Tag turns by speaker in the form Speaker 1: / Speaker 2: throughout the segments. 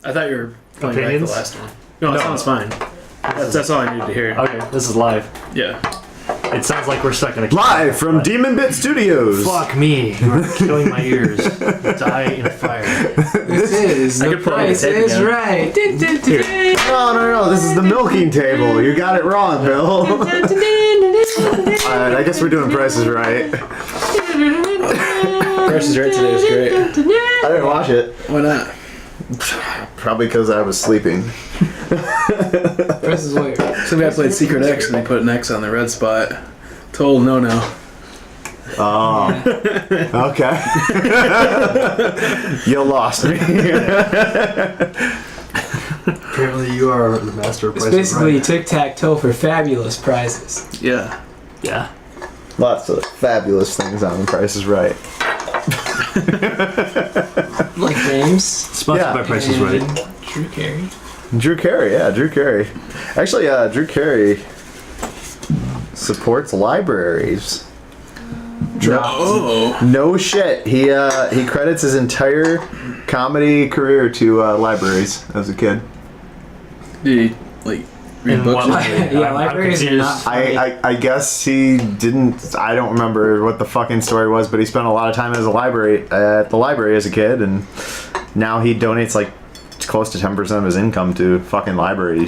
Speaker 1: I thought you were playing back the last one. No, it sounds fine. That's all I needed to hear.
Speaker 2: Okay, this is live.
Speaker 1: Yeah.
Speaker 2: It sounds like we're stuck in a
Speaker 3: live from DemonBit Studios.
Speaker 2: Fuck me, you are killing my ears. Die in fire.
Speaker 4: This is the price is right.
Speaker 3: No. This is the milking table. You got it wrong, Bill. Alright, I guess we're doing prices right.
Speaker 1: Price is Right today is great.
Speaker 3: I didn't watch it.
Speaker 1: Why not?
Speaker 3: Probably because I was sleeping.
Speaker 4: Price is Right.
Speaker 1: Some guy played Secret X and they put an X on the red spot. Total no.
Speaker 3: Oh. Okay. You lost me.
Speaker 2: Apparently you are the master of
Speaker 4: It's
Speaker 2: prices
Speaker 4: basically
Speaker 2: right.
Speaker 4: tic-tac-toe for fabulous prizes.
Speaker 1: Yeah.
Speaker 2: Yeah.
Speaker 3: Lots of fabulous things on The Price is Right.
Speaker 4: Like games.
Speaker 2: Sponsored by Price is Right.
Speaker 4: Drew Carey.
Speaker 3: Drew Carey. Actually, Drew Carey supports libraries. No shit. He credits his entire comedy career to libraries as a kid.
Speaker 1: Did he, read books?
Speaker 4: Yeah, libraries are not funny.
Speaker 3: I guess he didn't. I don't remember what the fucking story was, but he spent a lot of time at the library as a kid, and now he donates close to 10% of his income to fucking library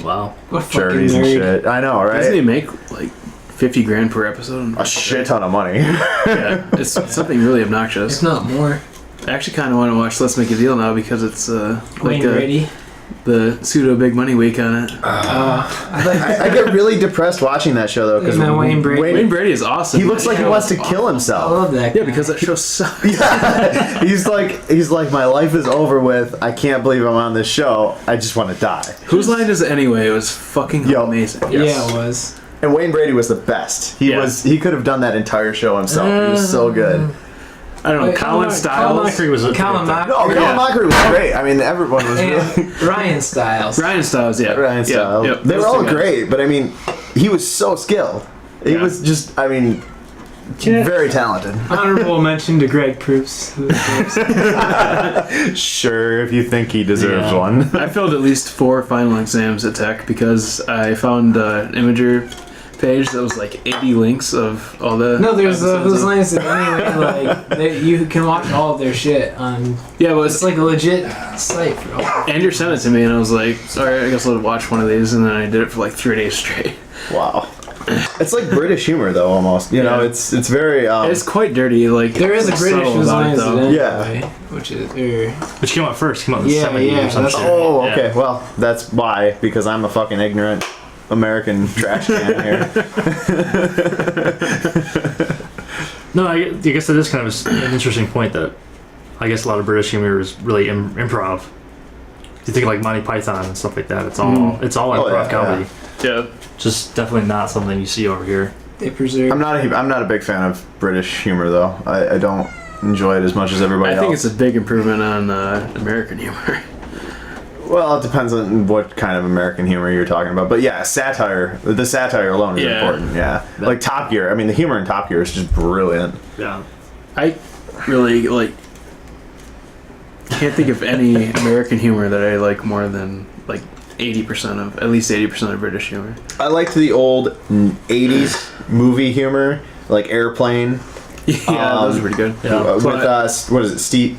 Speaker 3: charities and shit. I know, right?
Speaker 1: Doesn't he make $50,000 per episode?
Speaker 3: A shit ton of money.
Speaker 1: Yeah, it's something really obnoxious.
Speaker 4: If not more.
Speaker 1: I actually kind of want to watch Let's Make a Deal now because it's
Speaker 4: Wayne Brady.
Speaker 1: The pseudo big money week on it.
Speaker 3: I get really depressed watching that show though because
Speaker 4: Wayne
Speaker 1: Brady is awesome.
Speaker 3: He looks like he wants to kill himself.
Speaker 4: I love that guy.
Speaker 1: Yeah, because that show sucks.
Speaker 3: Yeah. He's like my life is over with. I can't believe I'm on this show. I just want to die.
Speaker 1: Whose line is it anyway? It was fucking amazing.
Speaker 4: Yes. Yeah, it was.
Speaker 3: And Wayne Brady was the best. He could have done that entire show himself. He was so good.
Speaker 1: I don't know. Colin Stiles.
Speaker 4: Colin
Speaker 3: Mockery was great. I mean, everyone was really.
Speaker 4: Ryan Stiles.
Speaker 1: Ryan Stiles.
Speaker 3: Yep. They were all great, but I mean, he was so skilled. He was just, very talented.
Speaker 4: Honorable mention to Greg Proops.
Speaker 3: Sure, if you think he deserves one.
Speaker 1: I failed at least 4 final exams at Tech because I found an Imager page that was 80 links of all the.
Speaker 4: No, there's those lines that anyway, you can watch all of their shit on. Yeah, but it's a legit site.
Speaker 1: Andrew sent it to me, and I was like, "Sorry, I guess I'll watch one of these," and then I did it for 3 days straight.
Speaker 3: Wow. It's like British humor though, almost. You know, it's very.
Speaker 1: It's quite dirty.
Speaker 4: There is a British Museum though.
Speaker 3: Yeah.
Speaker 4: Which
Speaker 2: came out first. Came out in the 70s or something.
Speaker 3: Oh, okay. Yeah. Well, that's why, because I'm a fucking ignorant American trash can here.
Speaker 2: No, I guess that is kind of an interesting point that I guess a lot of British humor is really improv. If you think of Monty Python and stuff like that, it's all improv comedy.
Speaker 1: Yeah.
Speaker 2: Just definitely not something you see over here.
Speaker 4: They preserve.
Speaker 3: I'm not a big fan of British humor though. I don't enjoy it as much as everybody else.
Speaker 1: I think it's a big improvement on American humor.
Speaker 3: Well, it depends on what kind of American humor you're talking about. But yeah, satire. The satire alone is important. Yeah. Like Top Gear. I mean, the humor in Top Gear is just brilliant.
Speaker 2: Yeah.
Speaker 1: I really can't think of any American humor that I like more than 80% of, at least 80% of British humor.
Speaker 3: I liked the old 80s movie humor, like Airplane.
Speaker 1: Yeah, those are pretty good.
Speaker 3: Yeah. With what is it, Steve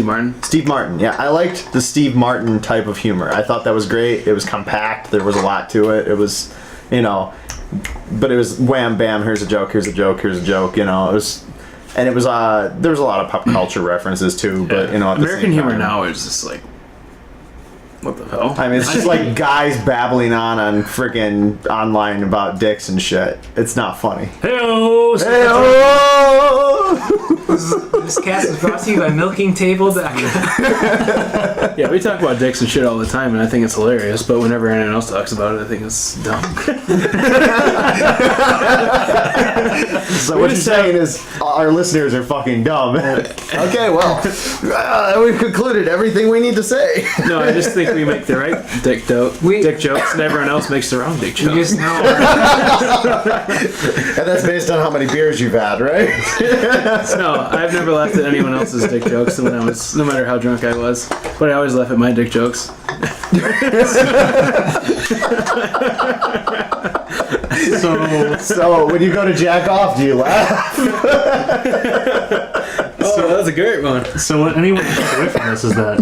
Speaker 3: Martin. Steve Martin. Yeah, I liked the Steve Martin type of humor. I thought that was great. It was compact. There was a lot to it. It was, but it was wham bam. Here's a joke. Here's a joke. Here's a joke. It was. And it was there was a lot of pop culture references too, but at
Speaker 1: American
Speaker 3: the same
Speaker 1: humor
Speaker 3: time,
Speaker 1: now is just what the hell?
Speaker 3: I mean, it's just guys babbling on freaking online about dicks and shit. It's not funny.
Speaker 2: Hey-o!
Speaker 4: This cast is brought to you by MilkingTable.com.
Speaker 1: Yeah, we talk about dicks and shit all the time, and I think it's hilarious. But whenever anyone else talks about it, I think it's dumb.
Speaker 3: So what you're saying is our listeners are fucking dumb. Okay, well, we've concluded everything we need to say.
Speaker 1: No, I just think we make the right dick jokes, and everyone else makes the wrong dick jokes.
Speaker 4: You just know.
Speaker 3: And that's based on how many beers you've had, right?
Speaker 1: No, I've never laughed at anyone else's dick jokes no matter how drunk I was. But I always laugh at my dick jokes.
Speaker 3: So when you go to jack off, do you laugh?
Speaker 1: So that was a great one.
Speaker 2: So what anyone can take away from this is that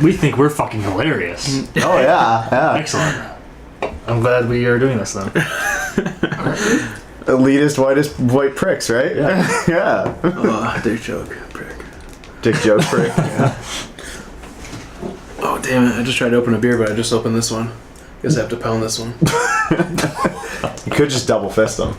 Speaker 2: we think we're fucking hilarious.
Speaker 3: Oh yeah.
Speaker 2: Excellent. I'm glad we are doing this then.
Speaker 3: Elitist, white pricks, right?
Speaker 2: Yeah.
Speaker 3: Yeah.
Speaker 1: Oh, dick joke, prick.
Speaker 3: Dick joke prick. Yeah.
Speaker 1: Oh damn it! I just tried to open a beer, but I just opened this one. Guess I have to pound this one.
Speaker 3: You could just double fist them.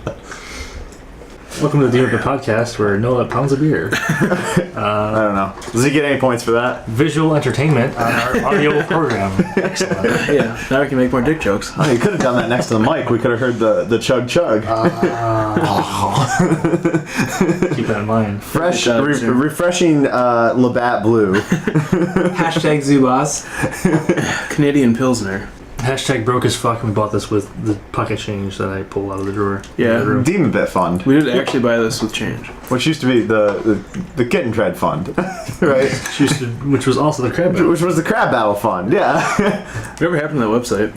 Speaker 2: Welcome to the DemonBit Podcast, where Noah pounds a beer.
Speaker 3: I don't know. Does he get any points for that?
Speaker 2: Visual entertainment on our audio program. Excellent.
Speaker 1: Yeah, now we can make more dick jokes.
Speaker 3: Oh, you could have done that next to the mic. We could have heard the chug chug.
Speaker 2: Keep that in mind.
Speaker 3: Fresh, refreshing Labatt Blue.
Speaker 4: Hashtag Zubas.
Speaker 1: Canadian Pilsner.
Speaker 2: Hashtag broke as fuck, and we bought this with the pocket change that I pulled out of the drawer.
Speaker 1: Yeah.
Speaker 3: DemonBit Fund.
Speaker 1: We did actually buy this with change.
Speaker 3: Which used to be the Kitten Tread Fund. Right?
Speaker 2: Which was also the Crab Battle.
Speaker 3: Which was the Crab Battle Fund, yeah.
Speaker 1: Whatever happened to that website?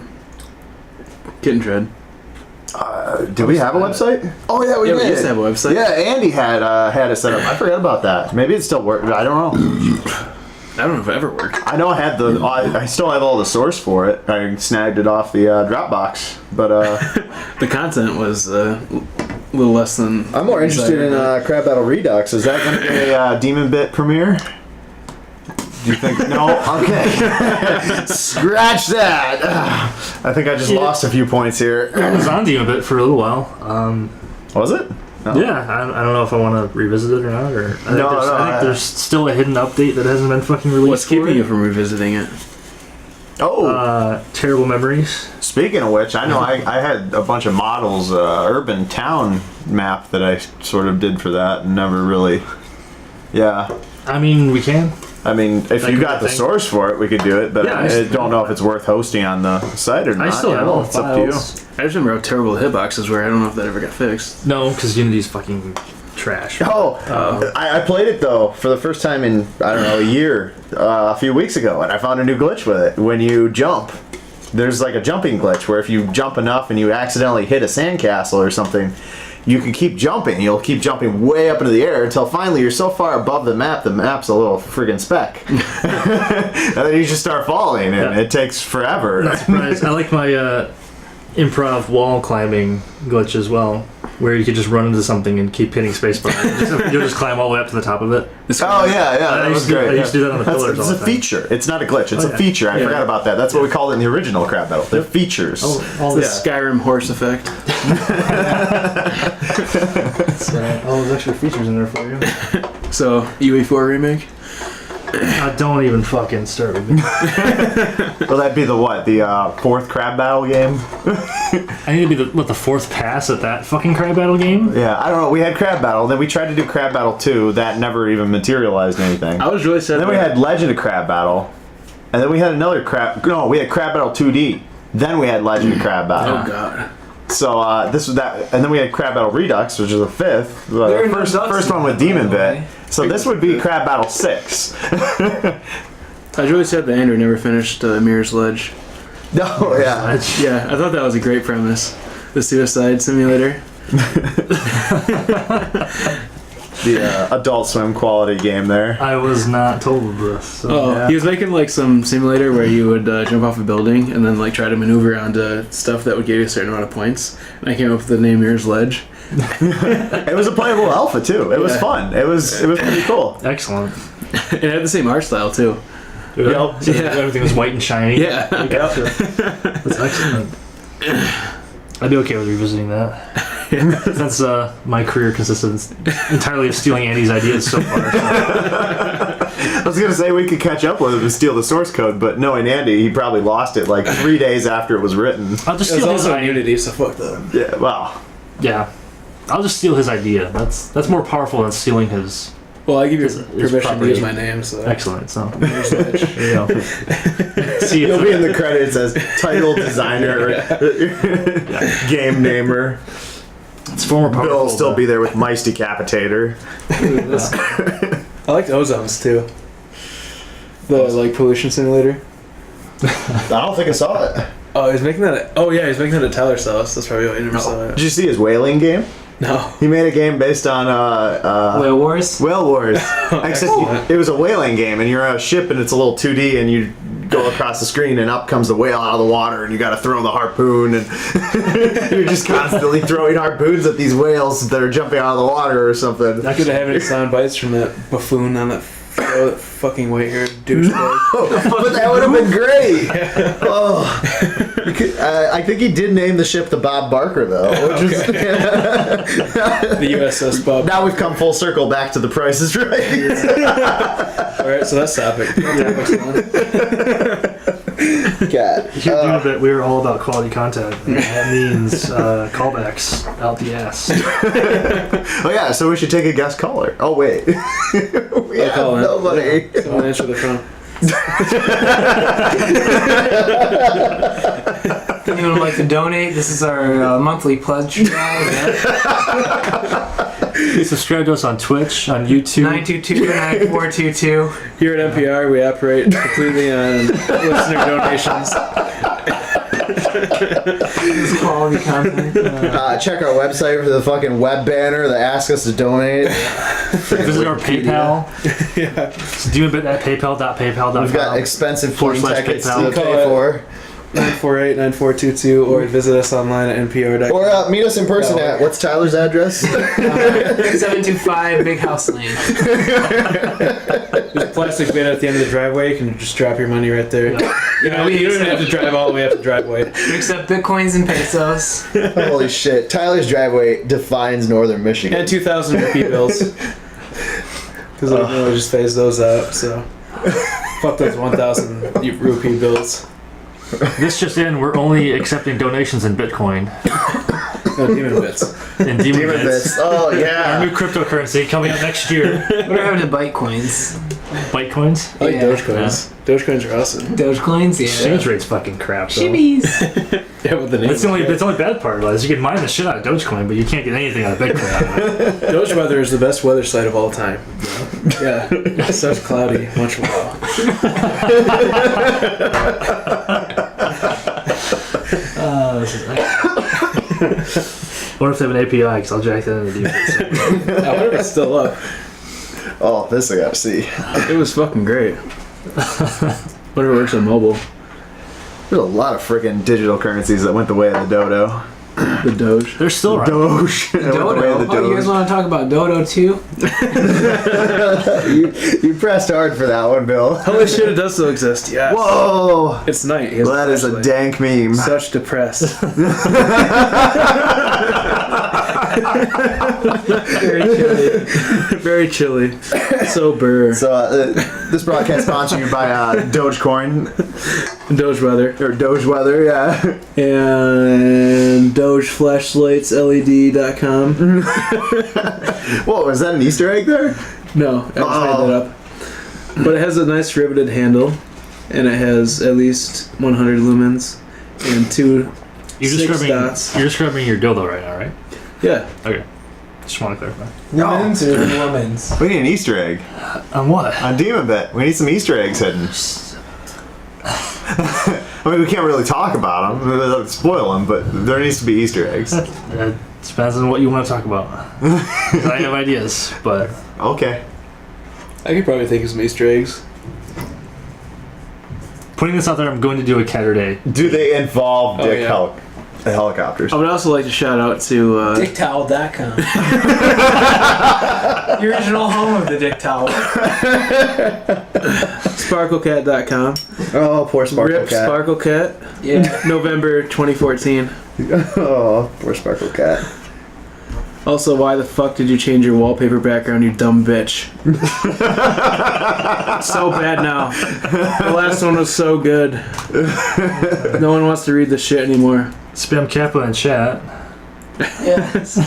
Speaker 1: Kitten Tread.
Speaker 3: Did we have a website? Oh yeah, we did.
Speaker 1: We used to have a website.
Speaker 3: Yeah, Andy had it set up. I forgot about that. Maybe it still worked. I don't know.
Speaker 1: I don't know if it ever worked.
Speaker 3: I know I had I still have all the source for it. I snagged it off the Dropbox, but
Speaker 1: the content was a little less than.
Speaker 3: I'm more interested in Crab Battle Redux. Is that going to be a DemonBit premiere? Do you think? No. Okay. Scratch that. I think I just lost a few points here.
Speaker 2: It was on DemonBit for a little while.
Speaker 3: Was it? No.
Speaker 2: Yeah, I don't know if I want to revisit it or not. I think there's still a hidden update that hasn't been fucking released.
Speaker 1: What's keeping you from revisiting it?
Speaker 3: Oh,
Speaker 2: terrible memories.
Speaker 3: Speaking of which, I know I had a bunch of models, urban town map that I sort of did for that, and never really. Yeah.
Speaker 2: I mean, we can.
Speaker 3: I mean, if you got the source for it, we could do it, but I don't know if it's worth hosting on the site or not.
Speaker 2: I still have all the
Speaker 3: it's up to you.
Speaker 2: files.
Speaker 1: I just remember how terrible the hitboxes were. I don't know if that ever got fixed.
Speaker 2: No, because Unity's fucking trash.
Speaker 3: I played it though for the first time in a year, a few weeks ago, and I found a new glitch with it. When you jump, there's like a jumping glitch where if you jump enough and you accidentally hit a sandcastle or something, you can keep jumping. You'll keep jumping way up into the air until finally you're so far above the map's a little friggin' speck. And then you just start falling, and it takes forever.
Speaker 2: Not surprised. I like my improv wall climbing glitch as well, where you could just run into something and keep hitting spacebar. You'll just climb all the way up to the top of it.
Speaker 3: Oh yeah, that was great.
Speaker 2: I used to do that on the pillars.
Speaker 3: It's a feature. It's not a glitch. It's a feature. I forgot about that. That's what we called it in the original Crab Battle. They're features.
Speaker 1: All the Skyrim horse effect.
Speaker 2: All those extra features in there for you.
Speaker 1: So UE4 remake.
Speaker 2: Don't even fucking start with me.
Speaker 3: Will that be the what? The fourth Crab Battle game?
Speaker 2: I need to be the fourth pass at that fucking Crab Battle game?
Speaker 3: Yeah, I don't know. We had Crab Battle, then we tried to do Crab Battle 2. That never even materialized anything.
Speaker 1: I was really sad.
Speaker 3: Then we had Legend of Crab Battle, and then we had another we had Crab Battle 2D. Then we had Legend of Crab Battle.
Speaker 1: Oh god.
Speaker 3: So this was that, and then we had Crab Battle Redux, which was the fifth. The first one with DemonBit. So this would be Crab Battle 6.
Speaker 1: I was really sad that Andrew never finished Mirror's Ledge.
Speaker 3: No, yeah.
Speaker 1: Yeah, I thought that was a great premise. The suicide simulator.
Speaker 3: The Adult Swim quality game there.
Speaker 2: I was not told of this. So,
Speaker 1: He was making like some simulator where you would jump off a building and then like try to maneuver onto stuff that would give you a certain amount of points. And I came up with the name Mirror's Ledge.
Speaker 3: It was a playable alpha too. It was fun. It was pretty cool.
Speaker 2: Excellent.
Speaker 1: It had the same art style too.
Speaker 2: Yep. So everything was white and shiny.
Speaker 1: Yeah.
Speaker 2: Gotcha. That's excellent. I'd be okay with revisiting that. Since my career consisted entirely of stealing Andy's ideas so far. So.
Speaker 3: I was gonna say we could catch up with him and steal the source code, but knowing Andy, he probably lost it like 3 days after it was written.
Speaker 2: I'll just
Speaker 1: It was
Speaker 2: steal his
Speaker 1: also
Speaker 2: idea.
Speaker 1: Unity, so fuck that.
Speaker 3: Yeah, well.
Speaker 2: Yeah. I'll just steal his idea. That's more powerful than stealing his.
Speaker 1: Well, I give you
Speaker 2: His
Speaker 1: permission to
Speaker 2: property.
Speaker 1: use my name, so.
Speaker 2: Excellent. So
Speaker 1: Mirror's Ledge.
Speaker 2: there you go. See
Speaker 3: You'll
Speaker 2: if
Speaker 3: be in the credits as title designer, game namer.
Speaker 2: it's far more powerful.
Speaker 3: Bill will still be there with Mice Decapitator.
Speaker 1: I liked Ozones too. The pollution simulator.
Speaker 3: I don't think I saw it.
Speaker 1: Oh, he's making that. He's making that at Tyler's house. That's probably why I never saw it.
Speaker 3: Did you see his whaling game?
Speaker 1: No.
Speaker 3: He made a game based on
Speaker 4: Whale Wars.
Speaker 3: Whale Wars. Except it was a whaling game, and you're on a ship, and it's a little 2D, and you go across the screen, and up comes the whale out of the water, and you got to throw the harpoon, and you're just constantly throwing harpoons at these whales that are jumping out of the water or something.
Speaker 1: I could have any sound bites from that buffoon on that fucking white-haired douchebag.
Speaker 3: But that would have been great. Oh, I think he did name the ship the Bob Barker though. Which is
Speaker 1: the USS Bob.
Speaker 3: Now we've come full circle back to The Price is Right.
Speaker 1: All right, so that's topic.
Speaker 3: Cat.
Speaker 2: You knew that we were all about quality content. And that means callbacks out the ass.
Speaker 3: Oh yeah, so we should take a guest caller. Oh wait, we have nobody.
Speaker 1: Someone answer the phone.
Speaker 4: Anyone would like to donate? This is our monthly pledge drive.
Speaker 2: Subscribe to us on Twitch, on YouTube.
Speaker 4: 922-9422.
Speaker 1: Here at NPR, we operate completely on listener donations.
Speaker 4: This is quality content.
Speaker 3: Check our website for the fucking web banner that asks us to donate.
Speaker 2: Visit our PayPal.
Speaker 1: Yeah.
Speaker 2: It's DemonBit at paypal.paypal.com.
Speaker 3: We've got expensive plane tickets
Speaker 2: PayPal.
Speaker 3: to pay for.
Speaker 1: 948-9422, or visit us online at npr.com.
Speaker 3: Or meet us in person at, what's Tyler's address?
Speaker 4: 725 Big House Lane.
Speaker 1: There's a plastic bin at the end of the driveway. You can just drop your money right there. You don't even have to drive all the way up the driveway.
Speaker 4: We accept bitcoins and pesos.
Speaker 3: Holy shit. Tyler's driveway defines northern Michigan.
Speaker 1: And 2,000 rupee bills. Because I just phase those out, so. Fuck those 1,000 rupee bills.
Speaker 2: This just in, we're only accepting donations in Bitcoin.
Speaker 1: No, DemonBits.
Speaker 2: In DemonBits.
Speaker 3: Oh, yeah.
Speaker 2: Our new cryptocurrency coming out next year.
Speaker 4: What are happening to Bytecoins?
Speaker 2: Bytecoins?
Speaker 1: I like
Speaker 4: Yeah.
Speaker 1: Dogecoins. Dogecoins are awesome.
Speaker 4: Dogecoins, yeah.
Speaker 2: Exchange rate's fucking crap, though.
Speaker 4: Shimmies.
Speaker 1: Yeah, with the name.
Speaker 2: That's the only bad part is you can mine the shit out of Dogecoin, but you can't get anything out of Bitcoin out of it.
Speaker 1: Doge weather is the best weather site of all time. Yeah. It's such cloudy. Much wow.
Speaker 2: This is excellent. I wonder if they have an API, because I'll jack that into DemonBit.
Speaker 1: I wonder if it's still up.
Speaker 3: Oh, this I gotta see.
Speaker 1: It was fucking great. Wonder if it works on mobile.
Speaker 3: There's a lot of freaking digital currencies that went the way of the dodo.
Speaker 1: The Doge.
Speaker 2: They're still around.
Speaker 3: Doge. That went the way of the
Speaker 4: Dodo. Oh, you guys want to talk about Dodo too?
Speaker 3: you pressed hard for that one, Bill.
Speaker 1: Holy shit, it does still exist. Yes.
Speaker 3: Whoa!
Speaker 1: It's night.
Speaker 3: Well, that is a dank meme.
Speaker 1: Such depressed. Very chilly. Very chilly. So burr.
Speaker 3: So this broadcast sponsored by Dogecoin.
Speaker 1: Doge weather.
Speaker 3: Or Doge weather, yeah.
Speaker 1: And Doge flashlights LED.com.
Speaker 3: What, was that an Easter egg there?
Speaker 1: No, I just made that up. But it has a nice riveted handle, and it has at least 100 lumens and two dots.
Speaker 2: You're describing your dildo right now, right?
Speaker 1: Yeah.
Speaker 2: Okay. Just want to clarify.
Speaker 4: Lumens or lumens?
Speaker 3: We need an Easter egg.
Speaker 2: On what?
Speaker 3: On DemonBit. We need some Easter eggs hidden. I mean, we can't really talk about them, spoil them, but there needs to be Easter eggs.
Speaker 2: It depends on what you want to talk about. I have ideas, but...
Speaker 3: Okay.
Speaker 1: I could probably think of some Easter eggs.
Speaker 2: Putting this out there, I'm going to do a cat day.
Speaker 3: Do they involve helicopters?
Speaker 1: I would also like to shout out to...
Speaker 4: DickTowel.com. The original home of the Dick Towel.
Speaker 1: SparkleCat.com.
Speaker 3: Oh, poor Sparkle
Speaker 1: Rip
Speaker 3: Cat.
Speaker 1: Sparkle Cat.
Speaker 4: Yeah.
Speaker 1: November 2014.
Speaker 3: Oh, poor Sparkle Cat.
Speaker 1: Also, why the fuck did you change your wallpaper background, you dumb bitch? So bad now. The last one was so good. No one wants to read the shit anymore.
Speaker 2: Spam Kappa in chat.
Speaker 4: Yes.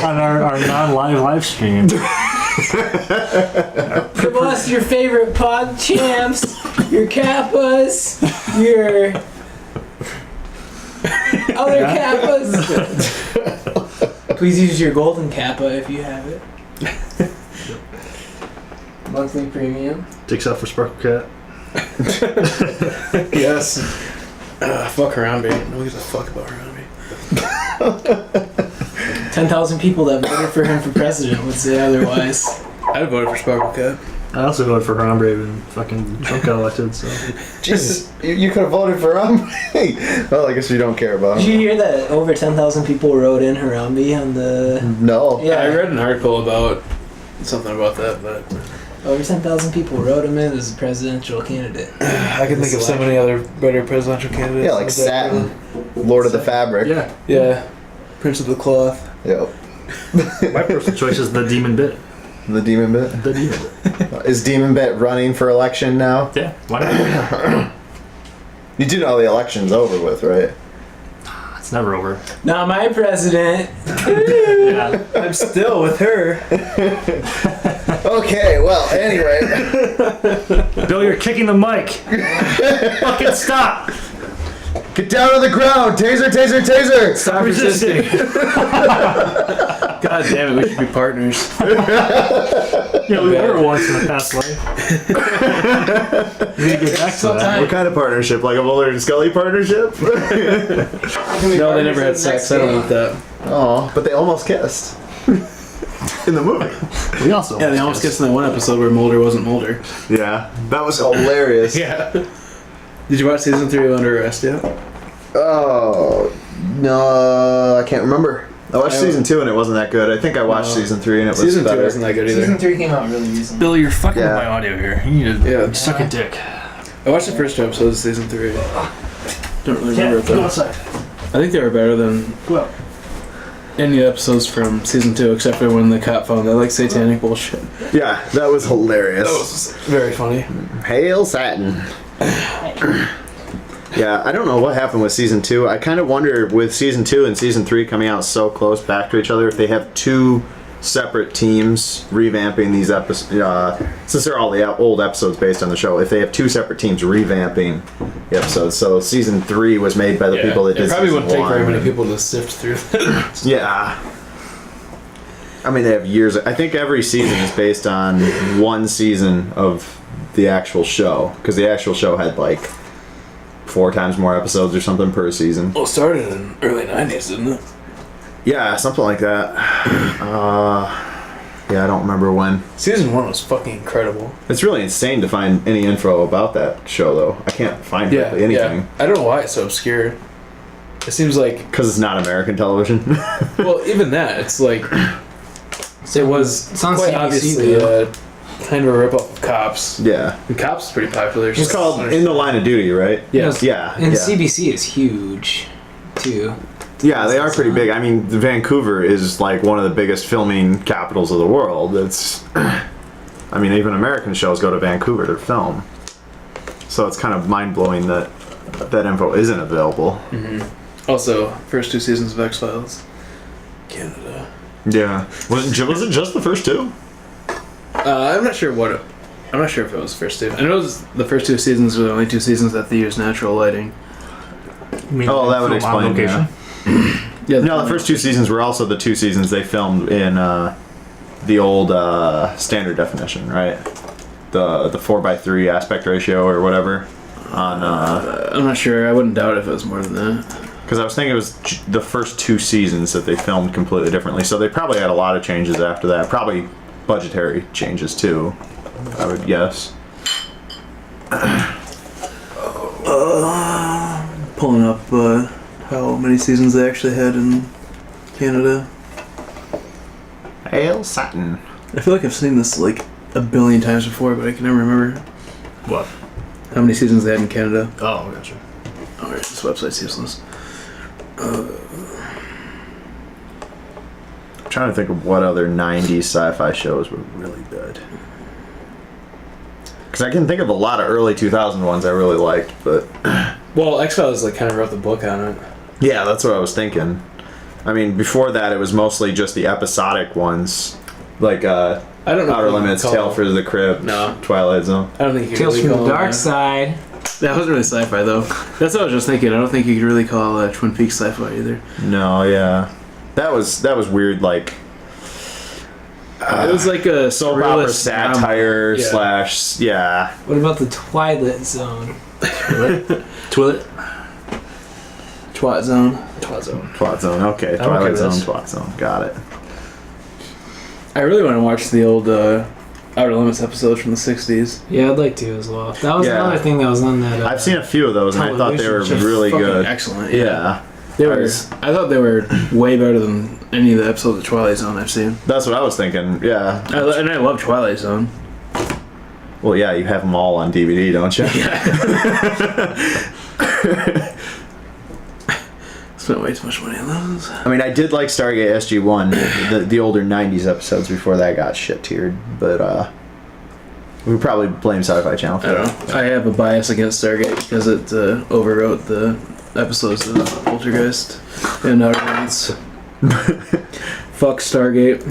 Speaker 2: On our non-live live stream.
Speaker 4: Give us your favorite pod champs, your kappas, your other kappas. Please use your golden kappa if you have it. Monthly premium.
Speaker 2: Takes out for Sparkle Cat.
Speaker 1: Yes. Fuck Harambe. Nobody gives a fuck about Harambe.
Speaker 4: 10,000 people that voted for him for president would say otherwise.
Speaker 1: I'd voted for Sparkle Cat.
Speaker 2: I also voted for Harambe when fucking Trump got elected, so.
Speaker 3: Jesus, you could have voted for him. Well, I guess you don't care about him.
Speaker 4: Did you hear that over 10,000 people wrote in Harambe on the...
Speaker 3: No.
Speaker 4: Yeah,
Speaker 1: I read an article about something about that, but...
Speaker 4: Over 10,000 people wrote him in as a presidential candidate.
Speaker 1: I can think of so many other better presidential candidates.
Speaker 3: Yeah, like Satin, Lord of the Fabric.
Speaker 2: Yeah.
Speaker 1: Yeah. Prince of the Cloth.
Speaker 3: Yep.
Speaker 2: My personal choice is the DemonBit.
Speaker 3: The DemonBit?
Speaker 2: The DemonBit.
Speaker 3: Is DemonBit running for election now?
Speaker 2: Yeah, why not?
Speaker 3: You do know the election's over with, right?
Speaker 2: It's never over.
Speaker 4: Not my president.
Speaker 2: Yeah.
Speaker 1: I'm still with her.
Speaker 3: Okay, well, anyway.
Speaker 2: Bill, you're kicking the mic. Fucking stop.
Speaker 3: Get down on the ground! Taser, taser, taser!
Speaker 1: Stop resisting. God damn it, we should be partners.
Speaker 2: Yeah, we were once in a past life. We need to get back to that.
Speaker 3: What kind of partnership? Like a Mulder and Scully partnership?
Speaker 1: No, they never had sex. I don't want that.
Speaker 3: Oh, but they almost kissed. In the movie.
Speaker 2: We also
Speaker 1: Yeah, they almost kissed in that one episode where Mulder wasn't Mulder.
Speaker 3: Yeah, that was hilarious.
Speaker 1: Yeah. Did you watch season 3 of Under Arrest yet?
Speaker 3: Oh, no, I can't remember. I watched season 2 and it wasn't that good. I think I watched season 3 and it was
Speaker 1: Season 2
Speaker 3: better.
Speaker 1: wasn't that good either.
Speaker 4: Season 3 came out really recently.
Speaker 2: Bill, you're fucking
Speaker 3: Yeah.
Speaker 2: with my audio here. You need to
Speaker 1: Yeah.
Speaker 2: suck a dick.
Speaker 1: I watched the first 2 episodes of season 3. Don't really remember it
Speaker 2: Go
Speaker 1: though.
Speaker 2: outside.
Speaker 1: I think they were better than
Speaker 2: Well,
Speaker 1: any episodes from season 2 except for when the cop found that like satanic bullshit.
Speaker 3: Yeah, that was hilarious.
Speaker 1: That was very funny.
Speaker 3: Hail Satin. Yeah, I don't know what happened with season 2. I kind of wonder with season 2 and season 3 coming out so close back to each other if they have 2 separate teams revamping these episodes. Since they're all the old episodes based on the show, if they have 2 separate teams revamping the episodes. So season 3 was made by the people that did
Speaker 1: it probably
Speaker 3: season
Speaker 1: wouldn't take very
Speaker 3: 1.
Speaker 1: many people to sift through that.
Speaker 3: Yeah. I mean, they have years. I think every season is based on one season of the actual show. Because the actual show had like 4 times more episodes or something per season.
Speaker 1: Well, it started in early 90s, didn't it?
Speaker 3: Yeah, something like that. Yeah, I don't remember when.
Speaker 1: Season 1 was fucking incredible.
Speaker 3: It's really insane to find any info about that show, though. I can't find hardly anything.
Speaker 1: Yeah. I don't know why it's so obscure. It seems like...
Speaker 3: Because it's not American television.
Speaker 1: Well, even that, it's like... It was
Speaker 4: It's on
Speaker 1: quite
Speaker 4: CBC,
Speaker 1: obviously kind of a rip-off of Cops.
Speaker 3: Yeah.
Speaker 1: And Cops is pretty popular.
Speaker 3: It's called In the Line of Duty, right?
Speaker 1: Yeah.
Speaker 3: Yeah.
Speaker 4: And
Speaker 3: yeah.
Speaker 4: CBC is huge, too.
Speaker 3: Yeah, they are pretty big. I mean, Vancouver is like one of the biggest filming capitals of the world. It's, I mean, even American shows go to Vancouver to film. So it's kind of mind-blowing that that info isn't available.
Speaker 1: Mm-hmm. Also, first 2 seasons of X-Files. Canada.
Speaker 3: Yeah. Was it just the first 2?
Speaker 1: I'm not sure I'm not sure if it was the first 2. I know it was the first 2 seasons were the only 2 seasons that they used natural lighting.
Speaker 3: Oh, that would explain. Yeah.
Speaker 1: Yeah.
Speaker 3: No, the first 2 seasons were also the 2 seasons they filmed in the old standard definition, right? The 4:3 aspect ratio or whatever.
Speaker 1: I'm not sure. I wouldn't doubt if it was more than that.
Speaker 3: Because I was thinking it was the first 2 seasons that they filmed completely differently. So they probably had a lot of changes after that. Probably budgetary changes too, I would guess.
Speaker 1: Pulling up how many seasons they actually had in Canada.
Speaker 3: Hail Satin.
Speaker 1: I feel like I've seen this like a billion times before, but I can never remember
Speaker 2: what?
Speaker 1: How many seasons they had in Canada.
Speaker 2: Oh, gotcha.
Speaker 1: Alright, this website's useless.
Speaker 3: I'm trying to think of what other 90s sci-fi shows were really good. Because I can think of a lot of early 2000 ones I really liked, but...
Speaker 1: Well, X-Files like kind of wrote the book on it.
Speaker 3: Yeah, that's what I was thinking. I mean, before that, it was mostly just the episodic ones. Like,
Speaker 1: I don't know
Speaker 3: Outer Limits, Tale for the Crypt,
Speaker 1: No.
Speaker 3: Twilight Zone.
Speaker 1: I don't think you
Speaker 4: Tales
Speaker 1: really
Speaker 4: from
Speaker 1: call
Speaker 4: the
Speaker 1: it
Speaker 4: Dark
Speaker 1: that.
Speaker 4: Side.
Speaker 1: That wasn't really sci-fi though. That's what I was just thinking. I don't think you could really call Twin Peaks sci-fi either.
Speaker 3: No, yeah. That was weird, like...
Speaker 1: It was like a
Speaker 3: soap opera satire slash. Yeah.
Speaker 4: What about the Twilight Zone?
Speaker 2: Twilight?
Speaker 1: Twat Zone.
Speaker 3: Twat Zone. Okay. Twilight Zone. Twat Zone. Got it.
Speaker 1: I really want to watch the old Outer Limits episodes from the 60s.
Speaker 4: Yeah, I'd like to as well. That was another thing that was on that.
Speaker 3: I've seen a few of those, and I thought they were really good.
Speaker 1: Excellent.
Speaker 3: Yeah.
Speaker 1: They were. I thought they were way better than any of the episodes of Twilight Zone I've seen.
Speaker 3: That's what I was thinking. Yeah.
Speaker 1: And I love Twilight Zone.
Speaker 3: Well, yeah, you have them all on DVD, don't you?
Speaker 1: Yeah. Spent way too much money on those.
Speaker 3: I mean, I did like Stargate SG-1, the older 90s episodes before that got shit-tiered, but we probably blame Sci-Fi Channel for that.
Speaker 1: I have a bias against Stargate because it overwrote the episodes of Poltergeist and Outer Limits. Fuck Stargate.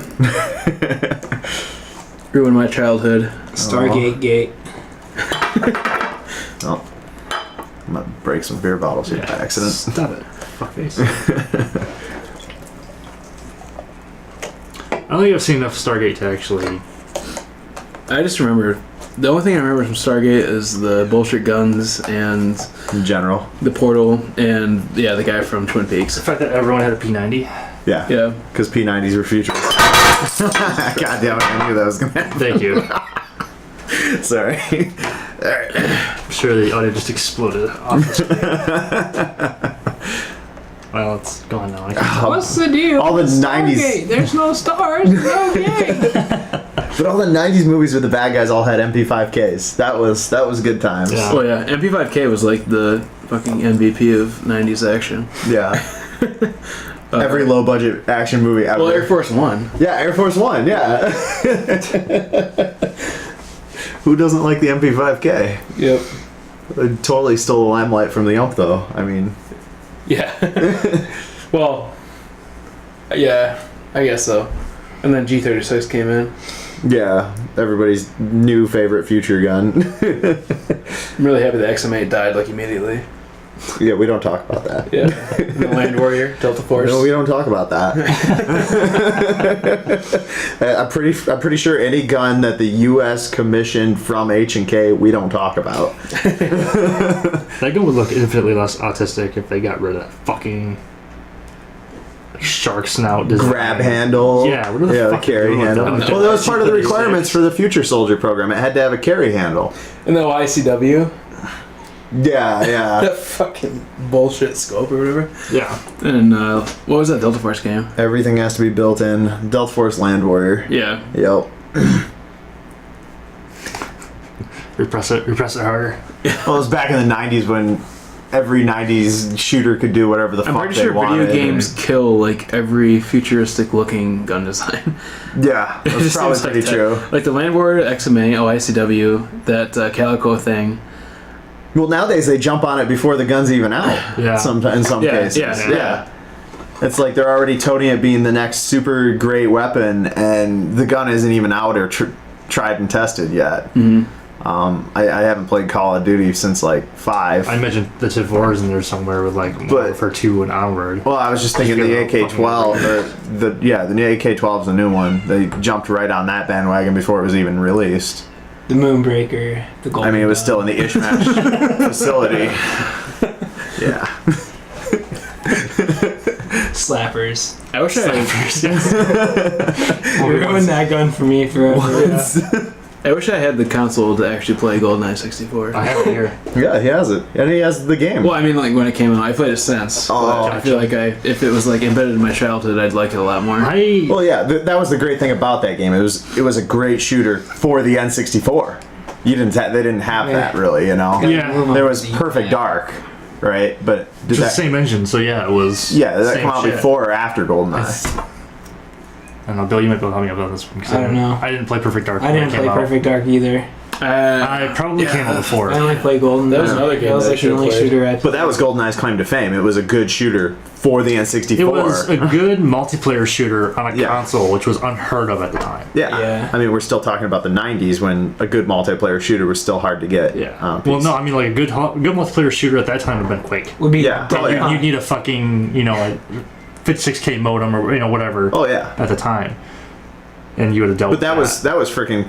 Speaker 1: Ruined my childhood.
Speaker 4: Stargate Gate.
Speaker 3: Oh. I'm gonna break some beer bottles here by accident.
Speaker 2: Stop it. Fuckface. I don't think I've seen enough Stargate to actually...
Speaker 1: I just remember... The only thing I remember from Stargate is the bullshit guns and...
Speaker 3: In general.
Speaker 1: The portal and, the guy from Twin Peaks.
Speaker 2: The fact that everyone had a P90.
Speaker 3: Yeah.
Speaker 1: Yeah.
Speaker 3: Because P90s were futurists. God damn it, I knew that was going to happen.
Speaker 2: Thank you.
Speaker 3: Sorry.
Speaker 2: Alright. I'm sure the audio just exploded off the screen. Well, it's gone now.
Speaker 4: What's the deal?
Speaker 3: All the
Speaker 4: Stargate?
Speaker 3: 90s.
Speaker 4: There's no stars. No game.
Speaker 3: But all the 90s movies with the bad guys all had MP5Ks. That was good times.
Speaker 2: Yeah.
Speaker 1: Oh yeah, MP5K was like the fucking MVP of 90s action.
Speaker 3: Yeah. Every low budget action movie ever.
Speaker 1: Well, Air Force One.
Speaker 3: Yeah, Air Force One, yeah. Who doesn't like the MP5K?
Speaker 1: Yep.
Speaker 3: It totally stole the limelight from the Ump, though. I mean...
Speaker 1: Yeah. Well, yeah, I guess so. And then G36 came in.
Speaker 3: Yeah, everybody's new favorite future gun.
Speaker 1: I'm really happy the XM8 died like immediately.
Speaker 3: Yeah, we don't talk about that.
Speaker 1: Yeah. The Land Warrior, Delta Force.
Speaker 3: No, we don't talk about that. I'm pretty sure any gun that the U.S. commissioned from H&K, we don't talk about.
Speaker 2: That gun would look infinitely less autistic if they got rid of that fucking shark snout design.
Speaker 3: Grab handle.
Speaker 2: Yeah, what the fuck
Speaker 3: the carry handle.
Speaker 2: that?
Speaker 3: Well, that was part of the requirements for the Future Soldier program. It had to have a carry handle.
Speaker 1: And the ICW.
Speaker 3: Yeah.
Speaker 1: That fucking bullshit scope or whatever.
Speaker 2: Yeah.
Speaker 1: And what was that Delta Force game?
Speaker 3: Everything has to be built in. Delta Force Land Warrior.
Speaker 1: Yeah.
Speaker 3: Yep.
Speaker 2: Repress it harder.
Speaker 3: Well, it was back in the 90s when every 90s shooter could do whatever the fuck they wanted.
Speaker 1: I'm pretty sure video games kill like every futuristic looking gun design.
Speaker 3: Yeah, that's probably pretty true.
Speaker 1: Like the Land Warrior, XMA, OICW, that Calico thing.
Speaker 3: Well, nowadays they jump on it before the gun's even out.
Speaker 2: Yeah.
Speaker 3: In some cases.
Speaker 1: Yeah.
Speaker 3: It's like they're already toting it being the next super great weapon, and the gun isn't even out or tried and tested yet.
Speaker 1: Mm-hmm.
Speaker 3: I haven't played Call of Duty since like 5.
Speaker 2: I imagine the Civ 4 is in there somewhere with like for 2 and onward.
Speaker 3: Well, I was just thinking the AK-12, the AK-12 is the new one. They jumped right on that bandwagon before it was even released.
Speaker 4: The Moonbreaker, the Golden.
Speaker 3: I mean, it was still in the Ishmash facility. Yeah.
Speaker 4: Slappers.
Speaker 1: I wish
Speaker 4: You ruined that gun for me forever.
Speaker 1: I wish I had the console to actually play GoldenEye 64.
Speaker 2: I have it here.
Speaker 3: Yeah, he has it. And he has the game.
Speaker 1: Well, I mean, like when it came out, I played it since.
Speaker 3: Oh,
Speaker 1: I feel like if it was like embedded in my childhood, I'd like it a lot more.
Speaker 3: Well, yeah, that was the great thing about that game. It was a great shooter for the N64. They didn't have that really, you know.
Speaker 2: Yeah.
Speaker 3: There was Perfect Dark, right? But
Speaker 2: It's the same engine, so yeah, it was.
Speaker 3: Yeah, did that come out before or after GoldenEye?
Speaker 2: I don't know, Bill, you might be able to help me out on this one.
Speaker 4: I don't know.
Speaker 2: I didn't play Perfect Dark.
Speaker 4: I didn't play Perfect Dark either.
Speaker 2: I probably came out before.
Speaker 4: I only played Golden.
Speaker 1: That was another game
Speaker 4: that was like the only shooter I.
Speaker 3: But that was GoldenEye's claim to fame. It was a good shooter for the N64.
Speaker 2: It was a good multiplayer shooter on a console, which was unheard of at the time.
Speaker 3: Yeah. I mean, we're still talking about the 90s when a good multiplayer shooter was still hard to get.
Speaker 2: Yeah. Well, no, I mean, like a good multiplayer shooter at that time would have been Quake.
Speaker 4: Would be
Speaker 2: You need a fucking, like 56K modem or, whatever.
Speaker 3: Oh, yeah.
Speaker 2: At the time. and you would have dealt.
Speaker 3: But that was freaking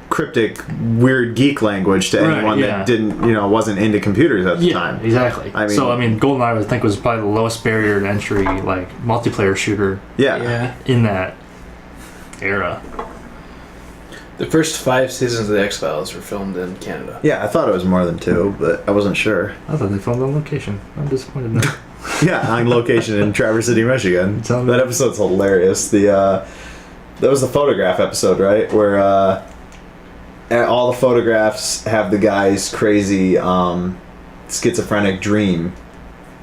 Speaker 3: cryptic, weird geek language to anyone that didn't, wasn't into computers at the time.
Speaker 2: Exactly. GoldenEye I think was probably the lowest barrier to entry, like multiplayer shooter.
Speaker 3: Yeah.
Speaker 2: In that era.
Speaker 1: The first 5 seasons of the X-Files were filmed in Canada.
Speaker 3: Yeah, I thought it was more than 2, but I wasn't sure.
Speaker 2: I thought they filmed on location. I'm disappointed now.
Speaker 3: Yeah, on location in Traverse City, Michigan. That episode's hilarious. That was the photograph episode, right? Where all the photographs have the guy's crazy schizophrenic dream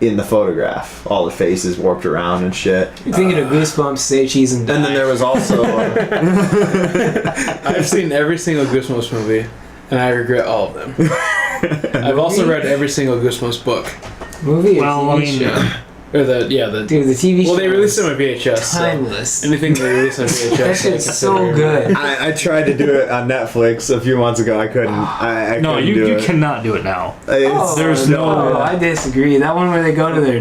Speaker 3: in the photograph. All the faces warped around and shit.
Speaker 4: You're thinking of Goosebumps, Say Cheese and Die.
Speaker 3: And then there was also...
Speaker 1: I've seen every single Goosebumps movie, and I regret all of them. I've also read every single Goosebumps book.
Speaker 4: Movie or TV show?
Speaker 1: Or the
Speaker 4: TV show.
Speaker 1: Well, they released them on VHS.
Speaker 4: Timeless.
Speaker 1: So anything they released on VHS.
Speaker 4: That shit's so good.
Speaker 3: I tried to do it on Netflix a few months ago. I couldn't. I
Speaker 2: no,
Speaker 3: couldn't
Speaker 2: you cannot do it now.
Speaker 3: There's
Speaker 4: no. I disagree. That one where they go to their.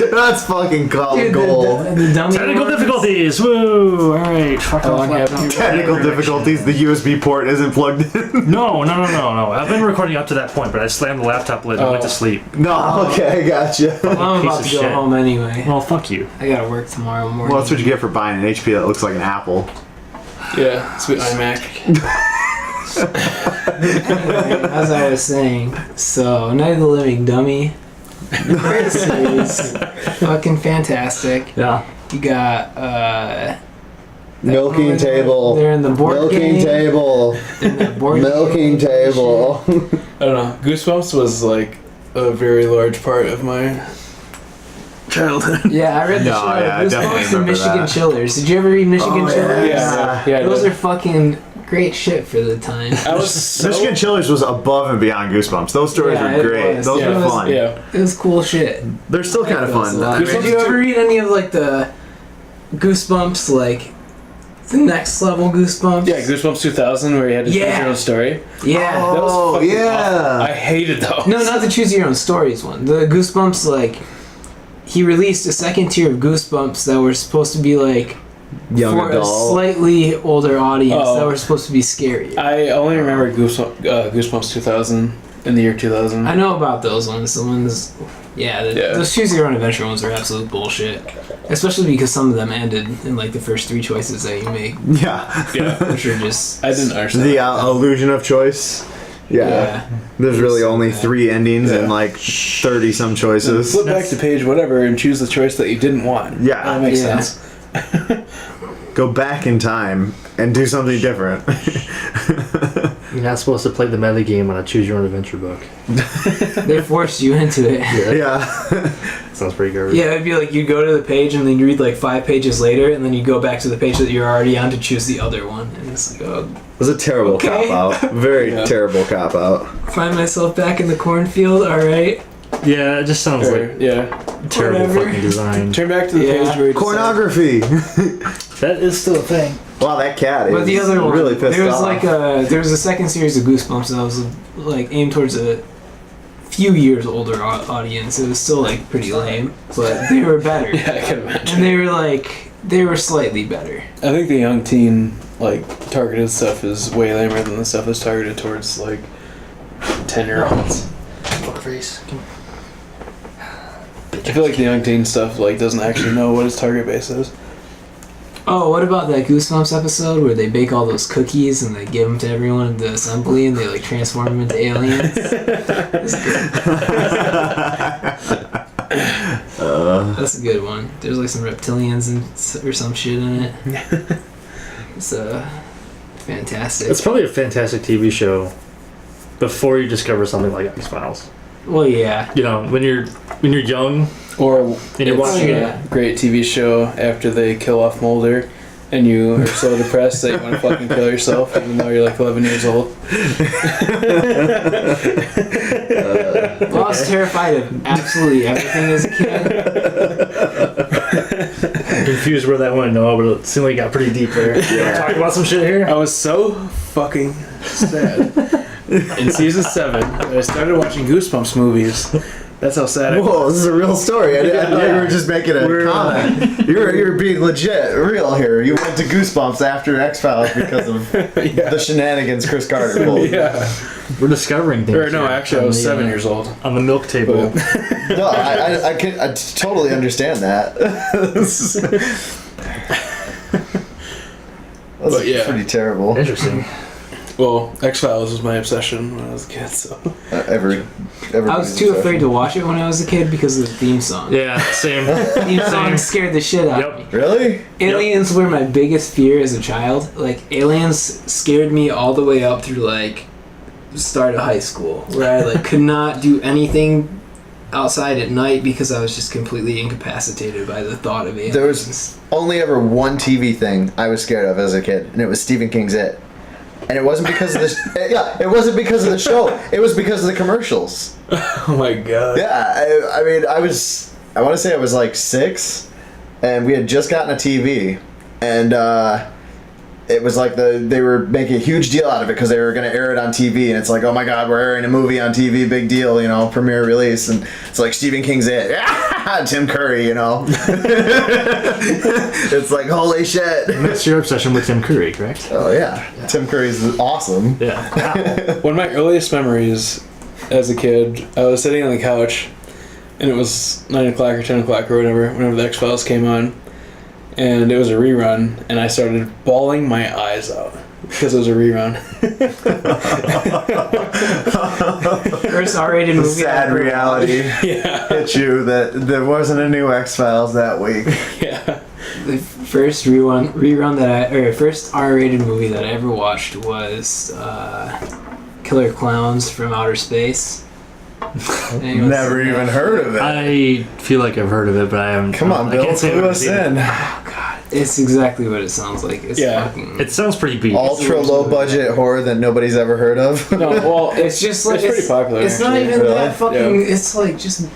Speaker 3: That's fucking gold.
Speaker 4: The dummy
Speaker 2: Technical
Speaker 4: ones.
Speaker 2: difficulties. Woo! All right.
Speaker 3: Technical difficulties. The USB port isn't plugged in.
Speaker 2: No. I've been recording up to that point, but I slammed the laptop lid and went to sleep.
Speaker 3: No. Okay, gotcha.
Speaker 4: Well, I'm about to go home anyway.
Speaker 2: Well, fuck you.
Speaker 4: I gotta work tomorrow morning.
Speaker 3: Well, that's what you get for buying an HP that looks like an Apple.
Speaker 1: Yeah, sweet iMac.
Speaker 4: Anyway, as I was saying, so Night of the Living Dummy. Great series. Fucking fantastic.
Speaker 2: Yeah.
Speaker 4: You got
Speaker 3: Milking table.
Speaker 4: They're in the board game.
Speaker 3: Milking table.
Speaker 4: In the board
Speaker 3: Milking
Speaker 4: game.
Speaker 3: table.
Speaker 1: I don't know. Goosebumps was like a very large part of my childhood.
Speaker 4: Yeah, I read the show.
Speaker 3: I definitely
Speaker 4: Goosebumps and
Speaker 3: remember
Speaker 4: Michigan
Speaker 3: that.
Speaker 4: Chillers. Did you ever read Michigan Chillers?
Speaker 1: Yeah.
Speaker 4: Those are fucking great shit for the time.
Speaker 1: I was
Speaker 3: Michigan Chillers was above and beyond Goosebumps. Those stories were great.
Speaker 4: Was.
Speaker 3: Those were fun.
Speaker 1: Yeah.
Speaker 4: It was cool shit.
Speaker 3: They're still kind of fun.
Speaker 4: Did you ever read any of like the Goosebumps, like the next level Goosebumps?
Speaker 1: Yeah, Goosebumps 2000, where you had to choose your own story.
Speaker 4: Yeah.
Speaker 1: That was fucking awful. I hated those.
Speaker 4: No, not the choose your own stories one. The Goosebumps, like, he released a second tier of Goosebumps that were supposed to be like
Speaker 3: Young
Speaker 4: for
Speaker 3: adult.
Speaker 4: a slightly older audience that were supposed to be scary.
Speaker 1: I only remember Goosebumps 2000 in the year 2000.
Speaker 4: I know about those ones. The ones, those choose your own adventure ones are absolute bullshit. Especially because some of them ended in like the first 3 choices that you make,
Speaker 3: Yeah.
Speaker 4: which are just.
Speaker 1: I didn't understand.
Speaker 3: The illusion of choice. Yeah. There's really only 3 endings and like 30 some choices.
Speaker 1: Flip back to page whatever and choose the choice that you didn't want.
Speaker 3: Yeah.
Speaker 1: That makes sense.
Speaker 3: Go back in time and do something different.
Speaker 2: You're not supposed to play the meta game on a choose your own adventure book.
Speaker 4: They forced you into it.
Speaker 3: Yeah.
Speaker 2: Sounds pretty garbage.
Speaker 4: Yeah, it'd be like you'd go to the page and then you read like 5 pages later and then you go back to the page that you're already on to choose the other one. And it's like, oh.
Speaker 3: It was a terrible cop-out. Very terrible cop-out.
Speaker 4: Find myself back in the cornfield, alright.
Speaker 2: Yeah, it just sounds like terrible fucking design.
Speaker 1: Turn back to the page where you
Speaker 3: Pornography.
Speaker 2: That is still a thing.
Speaker 3: Wow, that cat is
Speaker 4: But the other one,
Speaker 3: really pissed
Speaker 4: there was
Speaker 3: off.
Speaker 4: like there was a second series of Goosebumps that was like aimed towards a few years older audience. It was still like pretty lame, but they were better.
Speaker 1: Yeah, I can imagine.
Speaker 4: And they were slightly better.
Speaker 1: I think the young teen targeted stuff is way lamer than the stuff that's targeted towards 10-year-olds.
Speaker 2: Face.
Speaker 1: I feel like the young teen stuff doesn't actually know what its target base is.
Speaker 4: Oh, what about that Goosebumps episode where they bake all those cookies and they give them to everyone in the assembly and they transform them into aliens? That's a good one. There's some reptilians or some shit in it. It's fantastic.
Speaker 2: It's probably a fantastic TV show before you discover something like X-Files.
Speaker 4: Well, yeah.
Speaker 2: You know, when you're young,
Speaker 1: or
Speaker 2: and you're watching
Speaker 1: a great TV show after they kill off Mulder, and you are so depressed that you want to fucking kill yourself, even though you're 11 years old.
Speaker 4: Well, I was terrified of absolutely everything as a kid.
Speaker 2: I'm confused where that went, Noah, but it seemed like it got pretty deep there. You want to talk about some shit here?
Speaker 1: I was so fucking sad in season 7 that I started watching Goosebumps movies That's how sad.
Speaker 3: Whoa, this is a real story. I thought you were just making a comment. You're being legit, real here. You went to Goosebumps after X-Files because of the shenanigans Chris Carter pulled.
Speaker 1: Yeah.
Speaker 2: We're discovering things.
Speaker 1: Or no, actually, I was 7 years old.
Speaker 2: On the milk table.
Speaker 3: No, I totally understand that. That's pretty terrible.
Speaker 2: Interesting.
Speaker 1: Well, X-Files was my obsession when I was a kid, so...
Speaker 3: I
Speaker 4: was too afraid to watch it when I was a kid because of the theme song.
Speaker 2: Yeah, same.
Speaker 4: The theme song scared the shit out of me.
Speaker 3: Really?
Speaker 4: Aliens were my biggest fear as a child. Like, aliens scared me all the way up through, like, the start of high school, where I, like, could not do anything outside at night because I was just completely incapacitated by the thought of aliens.
Speaker 3: There was only ever one TV thing I was scared of as a kid, and it was Stephen King's It. And it wasn't because of the it wasn't because of the show. It was because of the commercials.
Speaker 1: Oh my god.
Speaker 3: Yeah, I mean, I want to say I was like 6, and we had just gotten a TV, and it was like they were making a huge deal out of it because they were going to air it on TV, and it's like, oh my god, we're airing a movie on TV, big deal, you know, premiere release, and it's like Stephen King's It, Tim Curry, you know. It's like, holy shit.
Speaker 2: That's your obsession with Tim Curry, correct?
Speaker 3: Oh yeah, Tim Curry's awesome.
Speaker 2: Yeah.
Speaker 1: One of my earliest memories as a kid, I was sitting on the couch, and it was 9 o'clock or 10 o'clock or whenever the X-Files came on, and it was a rerun, and I started bawling my eyes out because it was a rerun.
Speaker 4: First R-rated movie.
Speaker 3: Sad reality hit you that there wasn't a new X-Files that week.
Speaker 1: Yeah.
Speaker 4: The first first R-rated movie that I ever watched was Killer Clowns from Outer Space.
Speaker 3: Never even heard of it.
Speaker 2: I feel like I've heard of it, but I haven't.
Speaker 3: Come on, Bill, clue us in.
Speaker 4: Oh god, it's exactly what it sounds like. It's fucking...
Speaker 2: It sounds pretty beat.
Speaker 3: Ultra low budget horror that nobody's ever heard of.
Speaker 1: No, well,
Speaker 4: it's just like
Speaker 1: it's pretty popular.
Speaker 4: It's
Speaker 1: actually.
Speaker 4: not even
Speaker 3: Really?
Speaker 4: that fucking. Yeah. It's like just